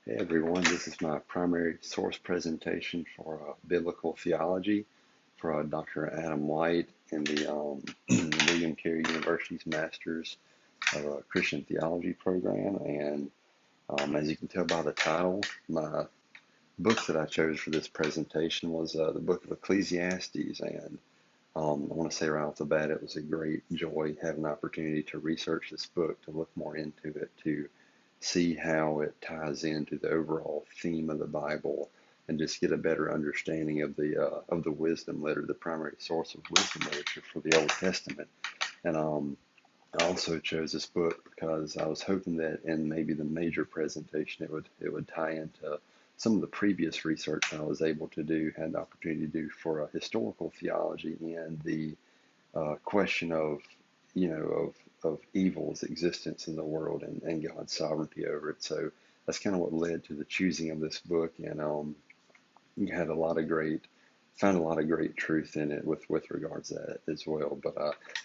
Hey everyone, this is my primary source presentation for biblical theology for Dr. Adam White in the William Carey University's Masters of Christian Theology program. And as you can tell by the title, my book that I chose for this presentation was the book of Ecclesiastes. And I want to say right off the bat, it was a great joy having the opportunity to research this book, to look more into it, to see how it ties into the overall theme of the Bible, and just get a better understanding of the wisdom letter, the primary source of wisdom literature for the Old Testament. And I also chose this book because I was hoping that in maybe the major presentation it would tie into some of the previous research I was able to do, had the opportunity to do for historical theology and the question of, of evil's existence in the world and God's sovereignty over it. So that's kind of what led to the choosing of this book, and you had found a lot of great truth in it with regards to that as well. But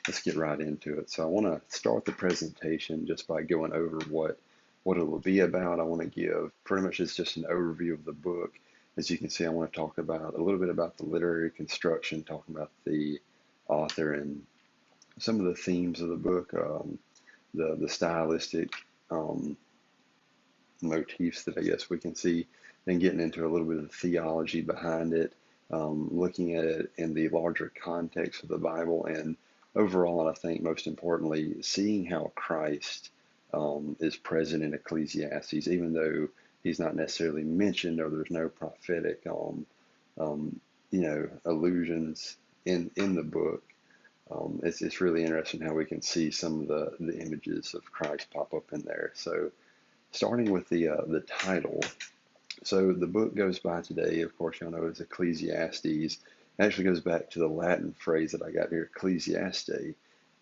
let's get right into it. So I want to start the presentation just by going over what it will be about. I want to give pretty much it's just an overview of the book. As you can see, I want to talk about a little bit about the literary construction, talking about the author and some of the themes of the book, the stylistic um, motifs that I guess we can see, and getting into a little bit of the theology behind it, looking at it in the larger context of the Bible, and overall, and I think most importantly, seeing how Christ is present in Ecclesiastes, even though he's not necessarily mentioned or there's no prophetic, allusions in the book. It's really interesting how we can see some of the images of Christ pop up in there. So starting with the title, so the book goes by today, of course, y'all know it's Ecclesiastes. It actually goes back to the Latin phrase that I got here, Ecclesiaste,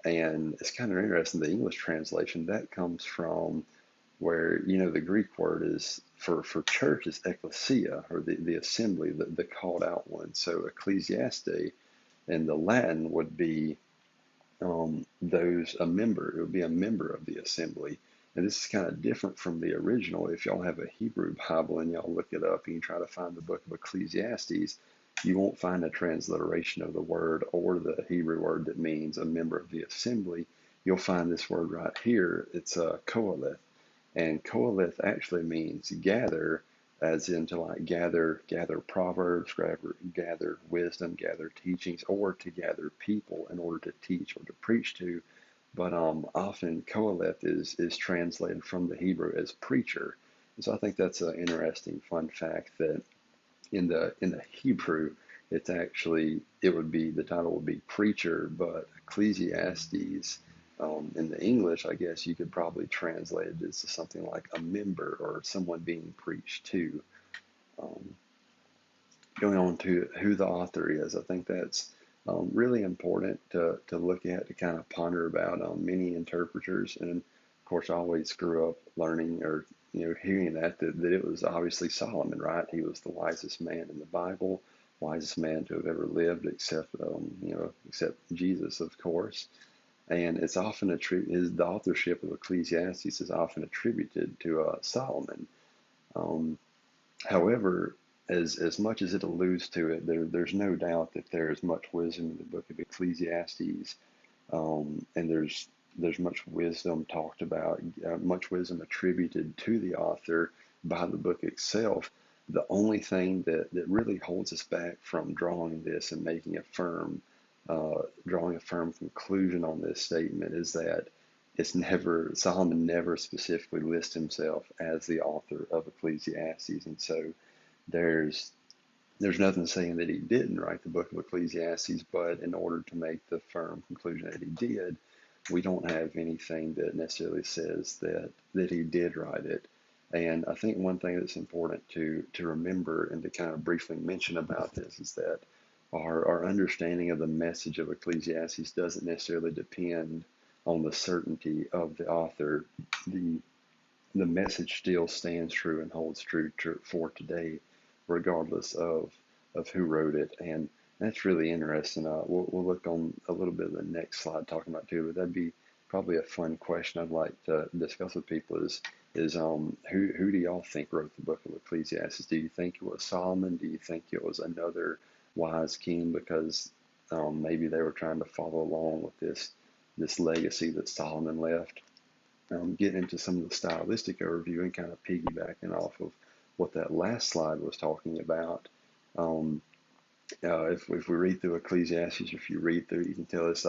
and it's kind of interesting. The English translation that comes from where the Greek word is for church is ecclesia, or the assembly, the called out one. So Ecclesiaste in the Latin would be those a member. It would be a member of the assembly. And this is kind of different from the original. If y'all have a Hebrew Bible and y'all look it up and you try to find the book of Ecclesiastes, you won't find a transliteration of the word or the Hebrew word that means a member of the assembly. You'll find this word right here. It's a koheleth. And koheleth actually means gather, as in to like gather proverbs, gather wisdom, gather teachings, or to gather people in order to teach or to preach to. But often koheleth is translated from the Hebrew as preacher. And so I think that's an interesting fun fact that in the Hebrew, it's actually it would be the title would be preacher, but Ecclesiastes in the English, I guess you could probably translate it as something like a member or someone being preached to. Um, Going on to who the author is, I think that's really important to look at, to kind of ponder about. Many interpreters, and of course, I always grew up learning or hearing that it was obviously Solomon, right? He was the wisest man in the Bible, wisest man to have ever lived, except Jesus, of course. And it's often the authorship of Ecclesiastes is often attributed to Solomon. Um, However, as much as it alludes to it, there's no doubt that there is much wisdom in the book of Ecclesiastes, and there's much wisdom talked about, much wisdom attributed to the author by the book itself. The only thing that really holds us back from drawing this and making drawing a firm conclusion on this statement is that Solomon never specifically lists himself as the author of Ecclesiastes, and so there's there's nothing saying that he didn't write the book of Ecclesiastes, but in order to make the firm conclusion that he did, we don't have anything that necessarily says that he did write it. And I think one thing that's important to remember and to kind of briefly mention about this is that our understanding of the message of Ecclesiastes doesn't necessarily depend on the certainty of the author. The the message still stands true and holds true for today, regardless of who wrote it. And that's really interesting. We'll look on a little bit of the next slide talking about too, but that'd be probably a fun question I'd like to discuss with people who do y'all think wrote the book of Ecclesiastes? Do you think it was Solomon? Do you think it was another wise king because maybe they were trying to follow along with this legacy that Solomon left? Getting into some of the stylistic overview and kind of piggybacking off of what that last slide was talking about. If we read through Ecclesiastes, if you read through, you can tell it's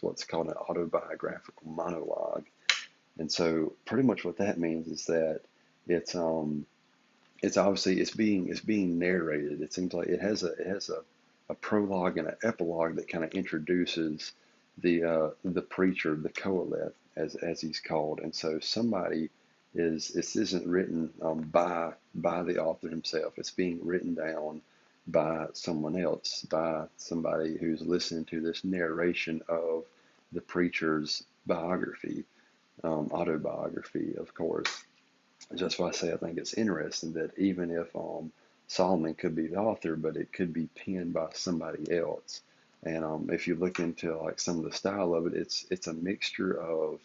what's called an autobiographical monologue. And so pretty much what that means is that it's obviously it's being narrated. It seems like it has a prologue and an epilogue that kind of introduces the preacher, the Qoheleth, as he's called. And so this isn't written by the author himself. It's being written down by someone else, by somebody who's listening to this narration of the preacher's biography. Autobiography, of course. That's why I say I think it's interesting that even if Solomon could be the author, but it could be penned by somebody else. And if you look into like some of the style of it, it's a mixture of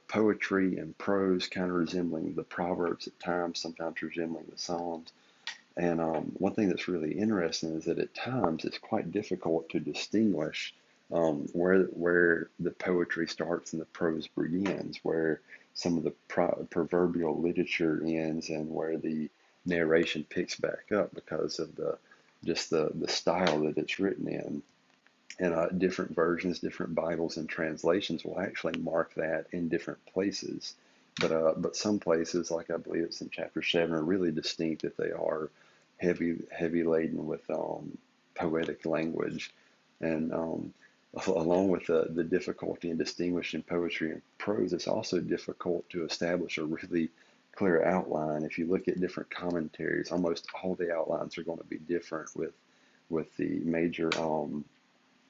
poetry and prose, kind of resembling the Proverbs at times, sometimes resembling the Psalms. And one thing that's really interesting is that at times it's quite difficult to distinguish where the poetry starts and the prose begins, where some of the proverbial literature ends and where the narration picks back up because of the style that it's written in. And different versions, different Bibles and translations will actually mark that in different places. But some places, like I believe it's in chapter 7, are really distinct that they are heavy laden with poetic language. And along with the difficulty in distinguishing poetry and prose, it's also difficult to establish a really clear outline. If you look at different commentaries, almost all the outlines are going to be different with the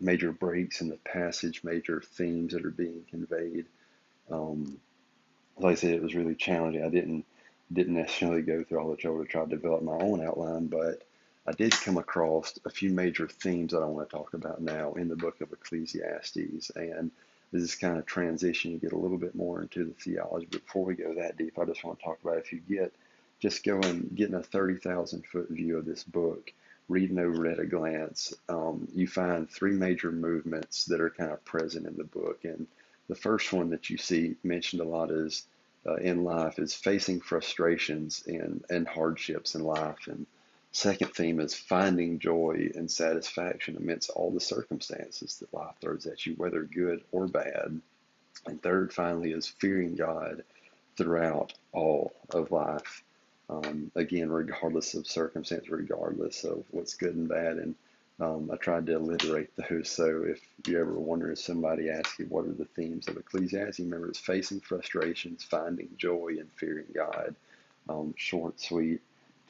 major breaks in the passage, major themes that are being conveyed. Like I said, it was really challenging. I didn't necessarily go through all the trouble to try to develop my own outline, but I did come across a few major themes that I want to talk about now in the book of Ecclesiastes. And this is kind of transition. You get a little bit more into the theology. But before we go that deep, I just want to talk about if you getting a 30,000 foot view of this book, reading over it at a glance, you find three major movements that are kind of present in the book. And the first one that you see mentioned a lot is in life is facing frustrations and hardships in life. And second theme is finding joy and satisfaction amidst all the circumstances that life throws at you, whether good or bad. And third, finally, is fearing God throughout all of life. Again, regardless of circumstance, regardless of what's good and bad. And I tried to alliterate those. So if you ever wonder, if somebody asks you what are the themes of Ecclesiastes, remember it's facing frustrations, finding joy, and fearing God. Short, sweet,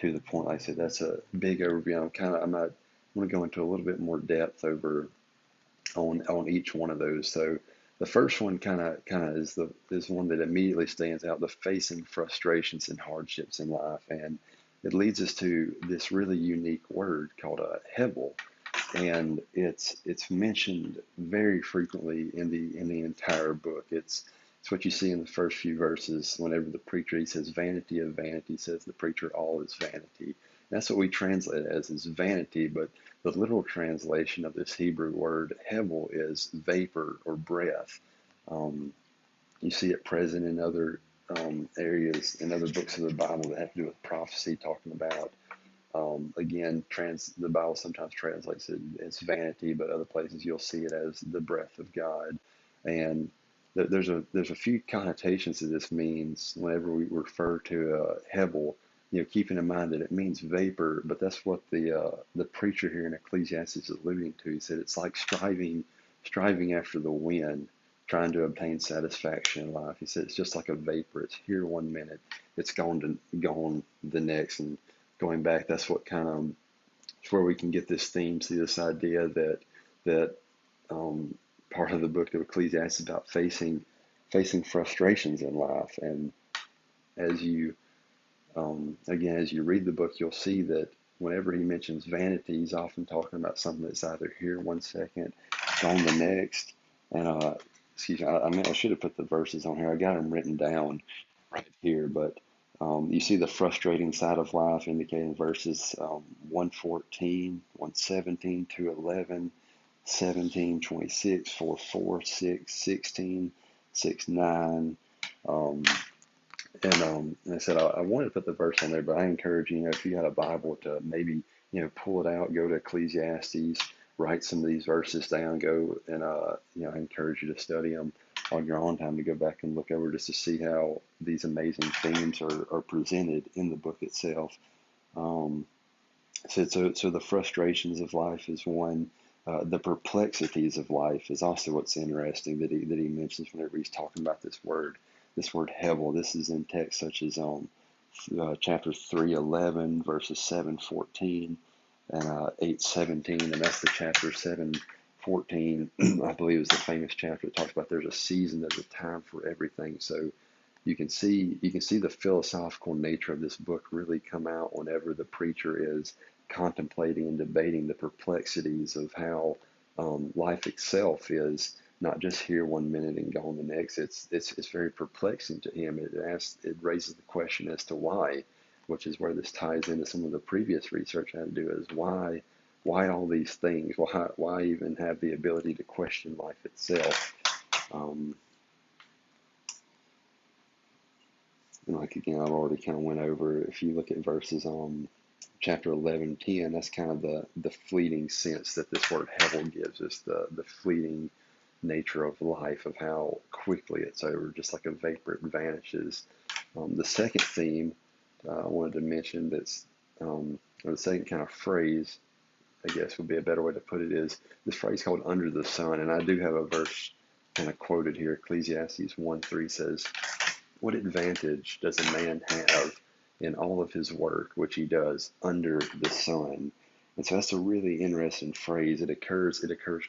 to the point. Like I said, that's a big overview. I want to go into a little bit more depth on each one of those. So the first one kind of is one that immediately stands out: the facing frustrations and hardships in life, and it leads us to this really unique word called a hevel, and it's mentioned very frequently in the entire book. It's what you see in the first few verses. Whenever the preacher, he says, "Vanity of vanity," says the preacher, "all is vanity." That's what we translate it as, is vanity, but the literal translation of this Hebrew word hevel is vapor or breath. You see it present in other areas, in other books of the Bible that have to do with prophecy, talking about, again, the Bible sometimes translates it as vanity, but other places you'll see it as the breath of God. And there's a few connotations that this means whenever we refer to hevel. Keeping in mind that it means vapor, but that's what the preacher here in Ecclesiastes is alluding to. He said it's like striving after the wind, trying to obtain satisfaction in life. He said it's just like a vapor. It's here one minute, it's gone the next, and going back. That's what it's where we can get this theme. See this idea that part of the book of Ecclesiastes is about facing frustrations in life, and as you read the book, you'll see that whenever he mentions vanity, he's often talking about something that's either here one second, gone the next. And excuse me, I should have put the verses on here. I got them written down. right here, but you see the frustrating side of life indicated in verses 114, 117, 211, 17, 26, 4, 4, 6, 16, 6, 9. Um, and I said I wanted to put the verse on there, but I encourage you, if you had a Bible to maybe pull it out, go to Ecclesiastes, write some of these verses down, go and I encourage you to study them on your own time, to go back and look over just to see how these amazing themes are presented in the book itself. Um, so the frustrations of life is one. The perplexities of life is also what's interesting that he mentions whenever he's talking about this word hevel. This is in texts such as chapter 3:11 verses 7:14 and 8:17, and that's the chapter 7:14. I believe is the famous chapter that talks about there's a season, there's a time for everything. So you can see the philosophical nature of this book really come out whenever the preacher is contemplating and debating the perplexities of how life itself is not just here one minute and gone the next. It's very perplexing to him. It raises the question as to why, which is where this ties into some of the previous research I had to do. Is why all these things? Why even have the ability to question life itself? Um, And like again, I've already kind of went over. If you look at verses chapter 11:10, that's kind of the fleeting sense that this word hevel gives us, the fleeting nature of life, of how quickly it's over, just like a vapor, it vanishes. The second theme I wanted to mention, or the second kind of phrase, I guess would be a better way to put it, is this phrase called under the sun. And I do have a verse kind of quoted here. Ecclesiastes 1:3 says, "What advantage does a man have in all of his work which he does under the sun?" And so that's a really interesting phrase. It occurs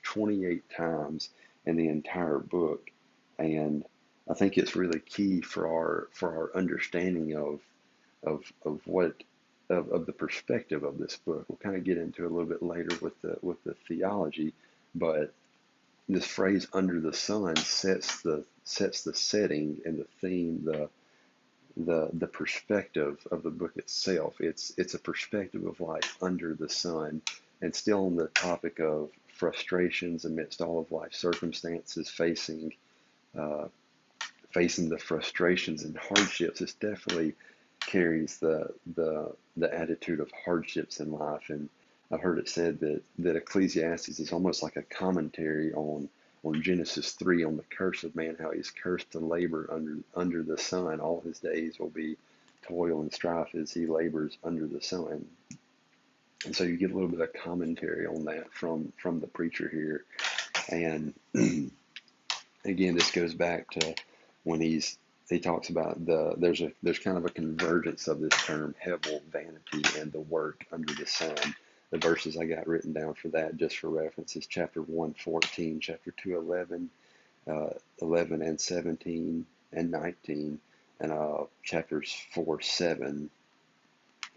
28 times in the entire book, and I think it's really key for our understanding of what of the perspective of this book. We'll kind of get into it a little bit later with the theology, but this phrase "under the sun" sets the setting and the theme, the perspective of the book itself. It's a perspective of life under the sun, and still on the topic of frustrations amidst all of life's circumstances, uh, facing the frustrations and hardships. This definitely carries the attitude of hardships in life. And I've heard it said that Ecclesiastes is almost like a commentary on Genesis 3, on the curse of man, how he's cursed to labor under the sun. All his days will be toil and strife as he labors under the sun. And so you get a little bit of commentary on that from the preacher here. And again, this goes back to when he talks about there's kind of a convergence of this term hevel, vanity, and the work under the sun. The verses I got written down for that, just for reference, is chapter 1:14, chapter 2:11, 11 and 17 and 19, and chapters 4:7.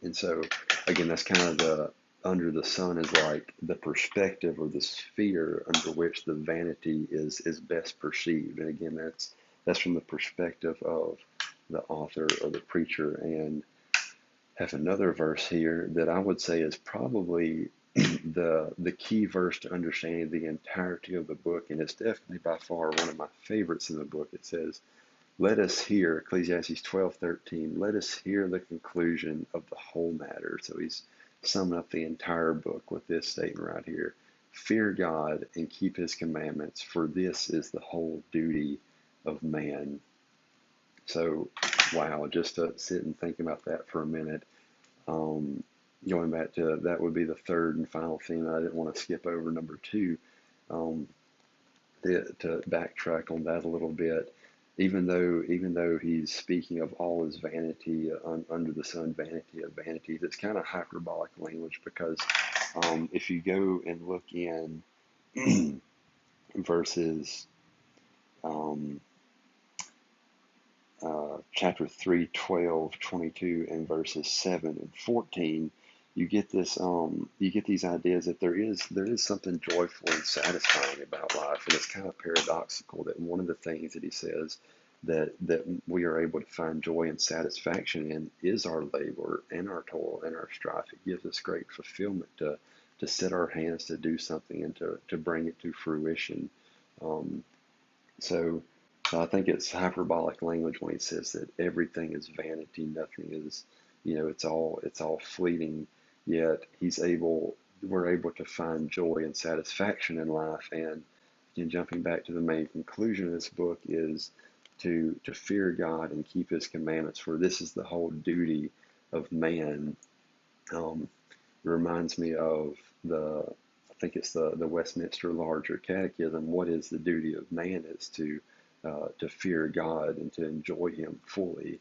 And so again, that's kind of the under the sun is like the perspective or the sphere under which the vanity is best perceived. And again, that's from the perspective of the author or the preacher. And have another verse here that I would say is probably the key verse to understanding the entirety of the book, and it's definitely by far one of my favorites in the book. It says, "Let us hear," Ecclesiastes 12:13, "let us hear the conclusion of the whole matter." So he's summing up the entire book with this statement right here: "Fear God and keep his commandments, for this is the whole duty of man." So, wow, just to sit and think about that for a minute. Um, Going back to that would be the third and final theme. I didn't want to skip over number two. Um, to backtrack on that a little bit, even though he's speaking of all his vanity, under the sun, vanity of vanities, it's kind of hyperbolic language, because if you go and look in verses chapter 3, 12, 22, and verses 7 and 14, you get these ideas that there is something joyful and satisfying about life. And it's kind of paradoxical that one of the things that he says that we are able to find joy and satisfaction in is our labor and our toil and our strife. It gives us great fulfillment to set our hands to do something and to bring it to fruition. Um, so I think it's hyperbolic language when he says that everything is vanity, nothing is, it's all fleeting. Yet we're able to find joy and satisfaction in life. And again, jumping back to the main conclusion of this book is to fear God and keep His commandments, for this is the whole duty of man. It reminds me of I think it's the Westminster Larger Catechism. What is the duty of man is to fear God and to enjoy Him fully.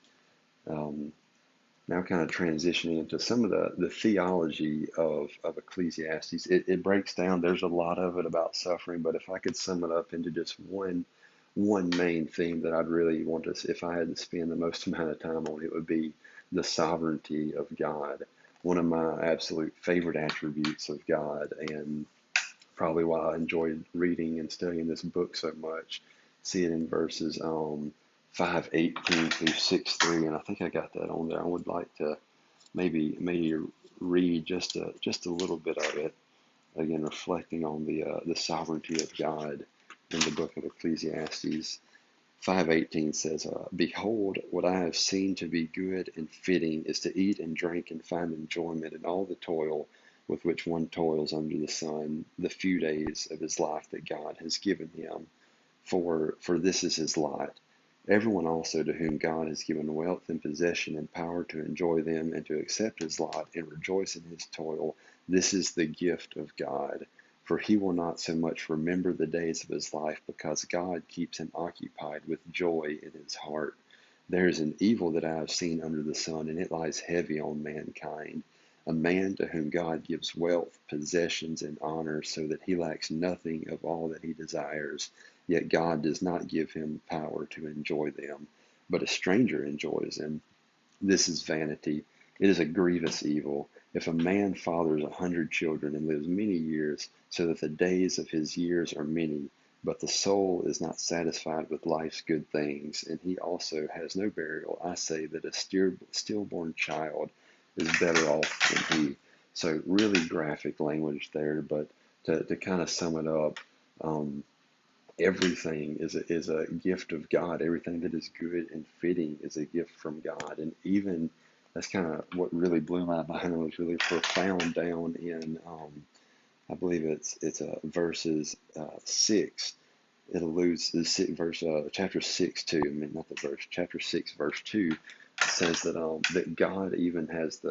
Now kind of transitioning into some of the theology of Ecclesiastes, it breaks down, there's a lot of it about suffering, but if I could sum it up into just one main theme that I'd really want to, if I had to spend the most amount of time on, it would be the sovereignty of God. One of my absolute favorite attributes of God, and probably why I enjoyed reading and studying this book so much. See it in verses 5:18 through 6:3, and I think I got that on there. I would like to maybe read just a little bit of it, again reflecting on the sovereignty of God in the book of Ecclesiastes. 5:18 says, "Behold, what I have seen to be good and fitting is to eat and drink and find enjoyment in all the toil with which one toils under the sun, the few days of his life that God has given him. For this is his lot. Everyone also to whom God has given wealth and possession and power to enjoy them and to accept his lot and rejoice in his toil, this is the gift of God. For he will not so much remember the days of his life, because God keeps him occupied with joy in his heart. There is an evil that I have seen under the sun, and it lies heavy on mankind. A man to whom God gives wealth, possessions, and honor, so that he lacks nothing of all that he desires. Yet God does not give him power to enjoy them, but a stranger enjoys them. This is vanity. It is a grievous evil. If a man fathers 100 children and lives many years, so that the days of his years are many, but the soul is not satisfied with life's good things, and he also has no burial, I say that a stillborn child is better off than he." So really graphic language there, but to kind of sum it up, everything is a gift of God. Everything that is good and fitting is a gift from God. And even that's kind of what really blew my mind and was really profound down in, I believe it's verses 6. It alludes to chapter 6:2. I mean, not the verse. Chapter 6, verse 2 says that God even has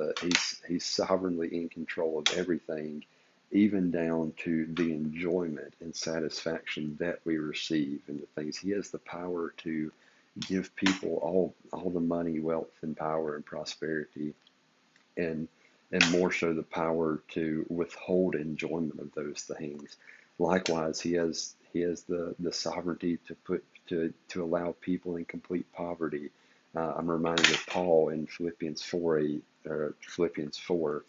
he's sovereignly in control of everything, even down to the enjoyment and satisfaction that we receive in the things. He has the power to give people all the money, wealth, and power and prosperity, and more so the power to withhold enjoyment of those things. Likewise, he has the sovereignty to allow people in complete poverty. I'm reminded of Paul in Philippians 4:8 or Philippians 4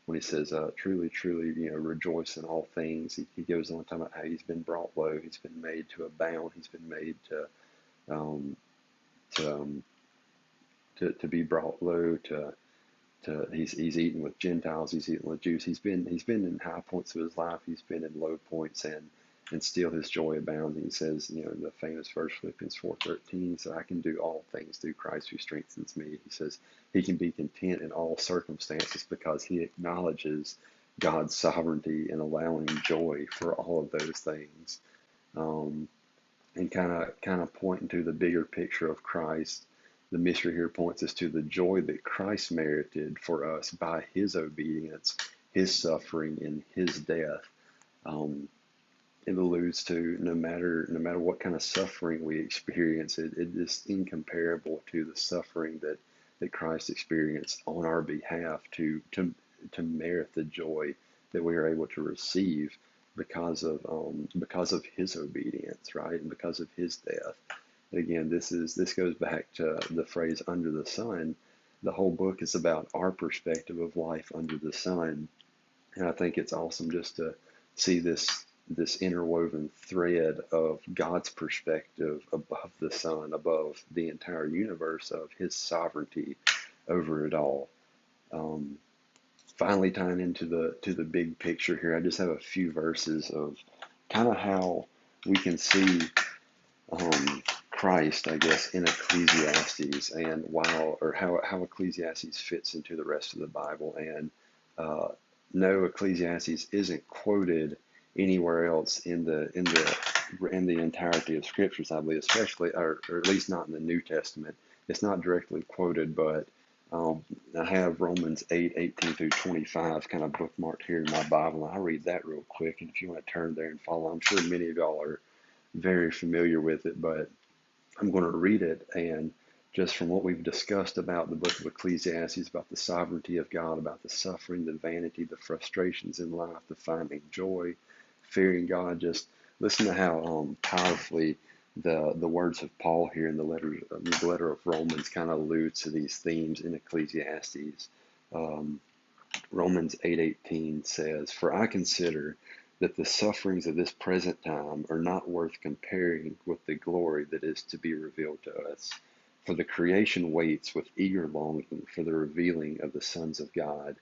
when he says, "Truly, truly, rejoice in all things." He goes on talking about how he's been brought low, he's been made to abound, he's been made um, to be brought low, he's eaten with Gentiles, he's eaten with Jews. He's been in high points of his life, he's been in low points, and still his joy abounds. And he says, in the famous verse Philippians 4:13, "So I can do all things through Christ who strengthens me." He says he can be content in all circumstances because he acknowledges God's sovereignty in allowing joy for all of those things. And kind of pointing to the bigger picture of Christ. The mystery here points us to the joy that Christ merited for us by his obedience, his suffering, and his death. It alludes to no matter what kind of suffering we experience, it is incomparable to the suffering that Christ experienced on our behalf to merit the joy that we are able to receive because of his obedience, right, and because of his death. Again, this goes back to the phrase "under the sun." The whole book is about our perspective of life under the sun, and I think it's awesome just to see this this interwoven thread of God's perspective above the sun, above the entire universe, of His sovereignty over it all. Finally, tying into the big picture here, I just have a few verses of kind of how we can see Christ, I guess, in Ecclesiastes, and how Ecclesiastes fits into the rest of the Bible. And no, Ecclesiastes isn't quoted anywhere else in the entirety of Scriptures, I believe, especially, or at least not in the New Testament. It's not directly quoted, but I have Romans 8:18 through 25 kind of bookmarked here in my Bible, and I'll read that real quick. And if you want to turn there and follow, I'm sure many of y'all are very familiar with it, but I'm going to read it. And just from what we've discussed about the book of Ecclesiastes, about the sovereignty of God, about the suffering, the vanity, the frustrations in life, the finding joy, fearing God, just listen to how powerfully the words of Paul here in the letter of Romans kind of alludes to these themes in Ecclesiastes. Romans 8:18 says, "For I consider that the sufferings of this present time are not worth comparing with the glory that is to be revealed to us. For the creation waits with eager longing for the revealing of the sons of God.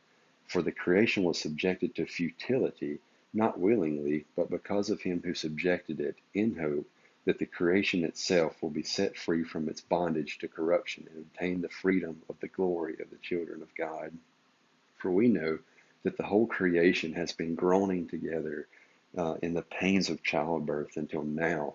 For the creation was subjected to futility, not willingly, but because of him who subjected it, in hope that the creation itself will be set free from its bondage to corruption and obtain the freedom of the glory of the children of God. For we know that the whole creation has been groaning together in the pains of childbirth until now.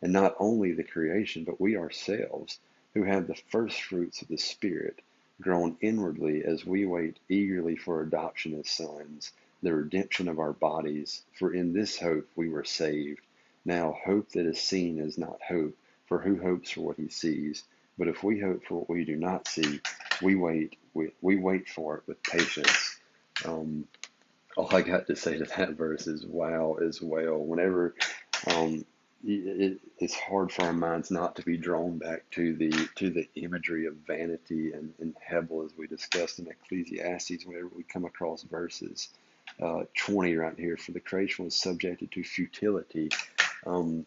And not only the creation, but we ourselves, who have the first fruits of the Spirit, groan inwardly as we wait eagerly for adoption as sons, the redemption of our bodies. For in this hope we were saved. Now hope that is seen is not hope, for who hopes for what he sees? But if we hope for what we do not see, we wait for it with patience." All I got to say to that verse is wow as well. Whenever it's hard for our minds not to be drawn back to the imagery of vanity and Hebel, as we discussed in Ecclesiastes. Whenever we come across verses 20 right here, "For the creation was subjected to futility." I'm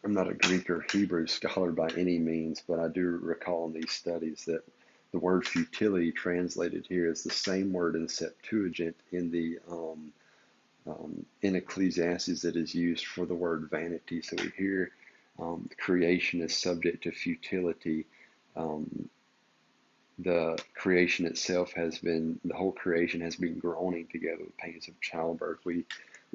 not a Greek or Hebrew scholar by any means, but I do recall in these studies that the word futility translated here is the same word in Septuagint in Ecclesiastes that is used for the word vanity. So we hear creation is subject to futility. The creation itself the whole creation has been groaning together with pains of childbirth. We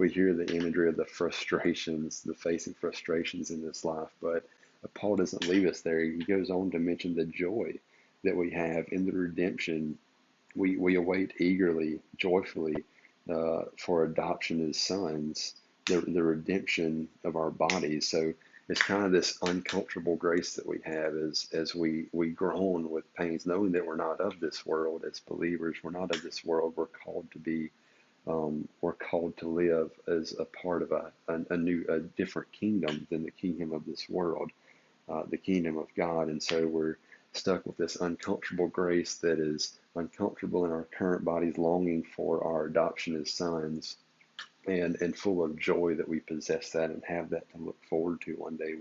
hear the imagery of the frustrations, the facing frustrations in this life, but Paul doesn't leave us there. He goes on to mention the joy that we have in the redemption. We await eagerly, joyfully, for adoption as sons, the redemption of our bodies. So it's kind of this uncomfortable grace that we have as we groan with pains, knowing that we're not of this world. As believers, we're not of this world. We're called to live as a part of a different kingdom than the kingdom of this world, the kingdom of God. And so we're stuck with this uncomfortable grace that is uncomfortable in our current bodies, longing for our adoption as sons, and full of joy that we possess that and have that to look forward to one day.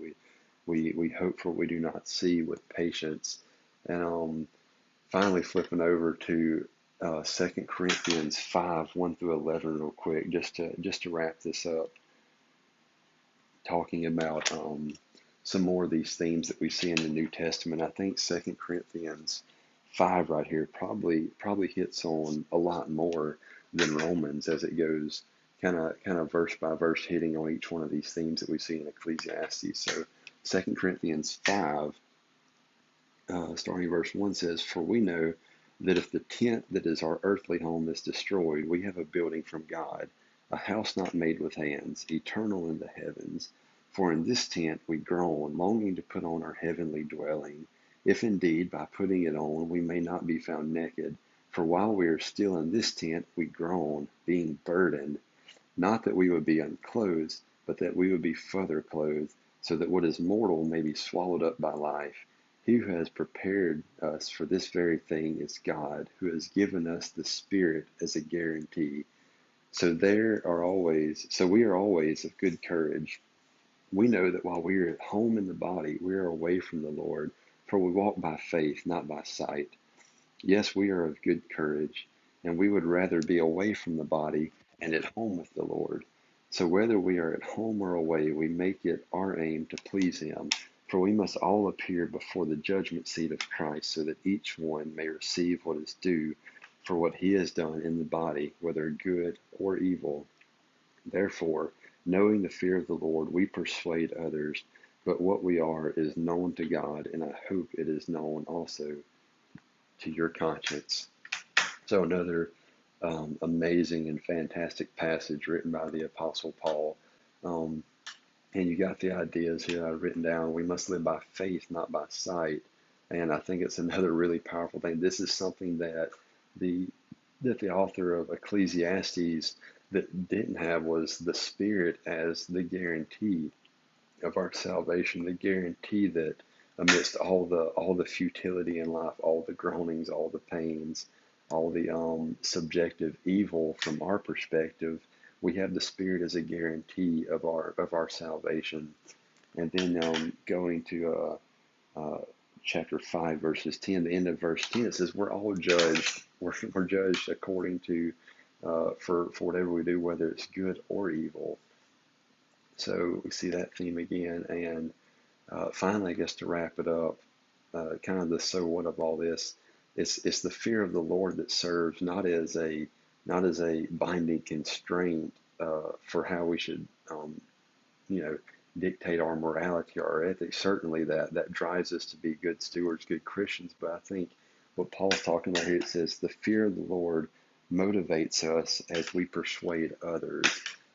We hope for what we do not see with patience. And finally, flipping over to 2 Corinthians 5:1-11 real quick, just to wrap this up, talking about some more of these themes that we see in the New Testament. I think 2 Corinthians 5 right here probably hits on a lot more than Romans, as it goes kind of verse by verse, hitting on each one of these themes that we see in Ecclesiastes. So 2 Corinthians 5, starting verse 1 says, "For we know that if the tent that is our earthly home is destroyed, we have a building from God, a house not made with hands, eternal in the heavens. For in this tent we groan, longing to put on our heavenly dwelling, if indeed by putting it on we may not be found naked. For while we are still in this tent we groan, being burdened, not that we would be unclothed, but that we would be further clothed, so that what is mortal may be swallowed up by life. He who has prepared us for this very thing is God, who has given us the Spirit as a guarantee. So we are always of good courage. We know that while we are at home in the body, we are away from the Lord, for we walk by faith, not by sight. Yes, we are of good courage, and we would rather be away from the body and at home with the Lord. So whether we are at home or away, we make it our aim to please Him, for we must all appear before the judgment seat of Christ, so that each one may receive what is due for what he has done in the body, whether good or evil. Therefore, knowing the fear of the Lord, we persuade others, but what we are is known to God, and I hope it is known also to your conscience. So another amazing and fantastic passage written by the Apostle Paul. Um, and you got the ideas here I've written down. We must live by faith, not by sight. And I think it's another really powerful thing. This is something the that the author of Ecclesiastes that didn't have was the Spirit as the guarantee of our salvation, the guarantee that amidst all the futility in life, all the groanings, all the pains, all the subjective evil from our perspective, we have the Spirit as a guarantee of our salvation. And then going to chapter 5, verses 10, the end of verse 10, it says, we're all judged. We're judged according to, for whatever we do, whether it's good or evil. So we see that theme again. And finally, I guess to wrap it up, kind of the so what of all this, it's the fear of the Lord that serves not as a binding constraint for how we should you know, dictate our morality or our ethics. Certainly that drives us to be good stewards, good Christians. But I think what Paul's talking about here, it says the fear of the Lord motivates us as we persuade others.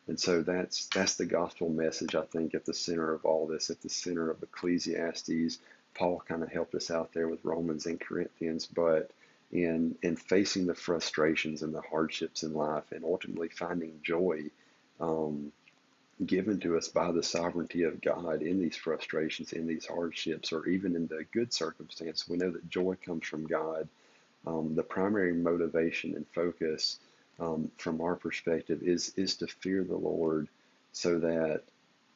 And so that's the gospel message, I think, at the center of all this, at the center of Ecclesiastes. Paul kind of helped us out there with Romans and Corinthians, but in facing the frustrations and the hardships in life and ultimately finding joy, um, given to us by the sovereignty of God in these frustrations, in these hardships, or even in the good circumstance. We know that joy comes from God. The primary motivation and focus from our perspective is to fear the Lord so that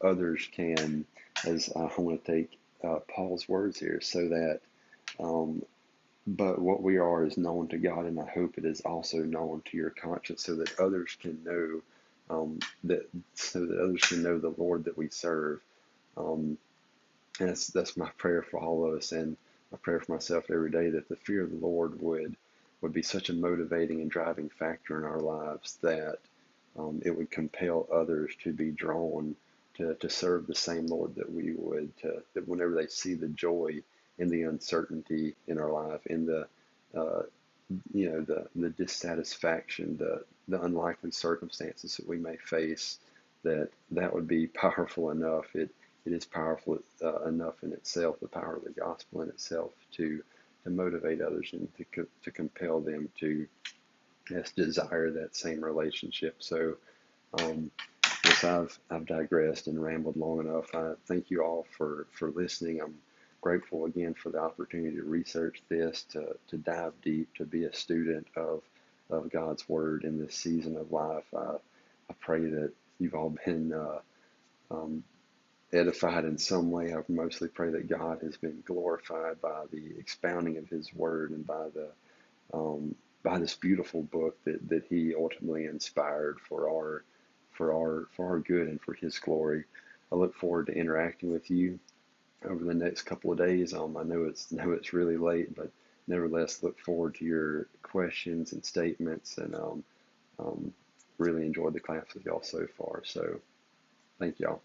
others can, as I want to take Paul's words here, so that but what we are is known to God, and I hope it is also known to your conscience, so that others can know so that others can know the Lord that we serve. Um, and that's my prayer for all of us, and my prayer for myself every day, that the fear of the Lord would be such a motivating and driving factor in our lives that it would compel others to be drawn to serve the same Lord that we would, that whenever they see the joy in the uncertainty in our life, in the uh, the dissatisfaction, the unlikely circumstances that we may face, that would be powerful enough. It is powerful enough in itself, the power of the gospel in itself, to motivate others and to compel them to, yes, desire that same relationship. So, um, yes, I've digressed and rambled long enough. I thank you all for listening. I'm grateful again for the opportunity to research this, to dive deep, to be a student of God's Word in this season of life. I pray that you've all been um, edified in some way. I mostly pray that God has been glorified by the expounding of His Word and by this beautiful book that He ultimately inspired for our good and for His glory. I look forward to interacting with you over the next couple of days. I know it's really late, but nevertheless, look forward to your questions and statements, and um, really enjoyed the class with y'all so far. So thank y'all.